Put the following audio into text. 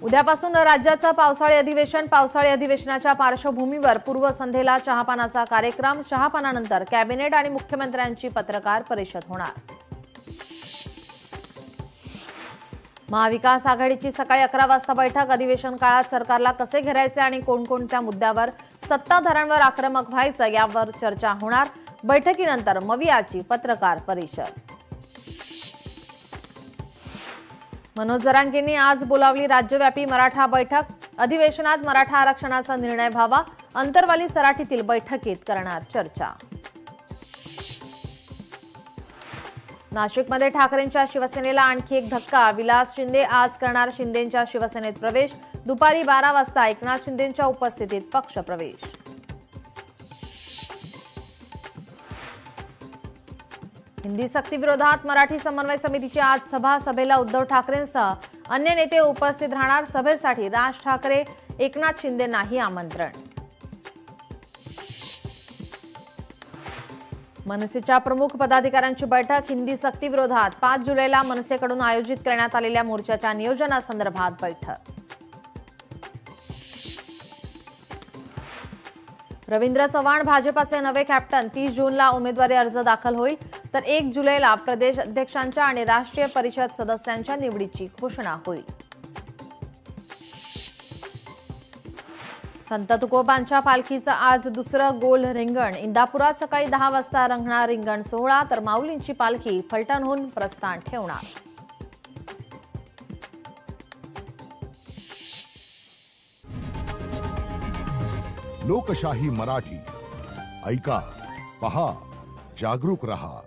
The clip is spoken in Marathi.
उद्यापासून राज्याचं पावसाळी अधिवेशनाच्या पार्श्वभूमीवर पूर्वसंध्येला चहापानाचा कार्यक्रम। चहापानानंतर कॅबिनेट आणि मुख्यमंत्र्यांची पत्रकार परिषद होणार। महाविकास आघाडीची सकाळी 11 वाजता बैठक। अधिवेशन काळात सरकारला कसे घेरायचे आणि कोणकोणत्या मुद्द्यावर सत्ताधाऱ्यांवर आक्रमक व्हायचं यावर चर्चा होणार। बैठकीनंतर मवियाची पत्रकार परिषद। मनोज जरांगेंनी आज बोलावली राज्यव्यापी मराठा बैठक। अधिवेशनात मराठा आरक्षणाचा निर्णय व्हावा, अंतरवाली सराटीतील बैठकीत करणार चर्चा। नाशिकमध्ये ठाकरेंच्या शिवसेनेला आणखी एक धक्का। विलास शिंदे आज करणार शिंदेंच्या शिवसेनेत प्रवेश। दुपारी 12 वाजता एकनाथ शिंदेंच्या उपस्थितीत पक्षप्रवेश। हिंदी सक्ती विरोधात मराठी समन्वय समितीची आज सभा। सभेला उद्धव ठाकरेंसह अन्य नेते उपस्थित राहणार। सभेसाठी राज ठाकरे, एकनाथ शिंदेंनाही आमंत्रण। मनसेच्या प्रमुख पदाधिकाऱ्यांची बैठक। हिंदी सक्ती विरोधात 5 जुलैला मनसेकडून आयोजित करण्यात आलेल्या मोर्चाच्या नियोजनासंदर्भात बैठक। रवींद्र चव्हाण भाजपाचे नवे कॅप्टन। 30 जूनला उमेदवारी अर्ज दाखल होईल, तर 1 जुलैला प्रदेश अध्यक्षांच्या आणि राष्ट्रीय परिषद सदस्यांच्या निवडीची घोषणा होईल। संत तुकोबांच्या पालखीचं आज दुसरं गोल रिंगण। इंदापुरात सकाळी 10 वाजता रंगणार रिंगण सोहळा, तर माऊलींची पालखी फलटणहून प्रस्थान ठेवणार। लोकशाही मराठी ऐका, पहा, जागरूक रहा।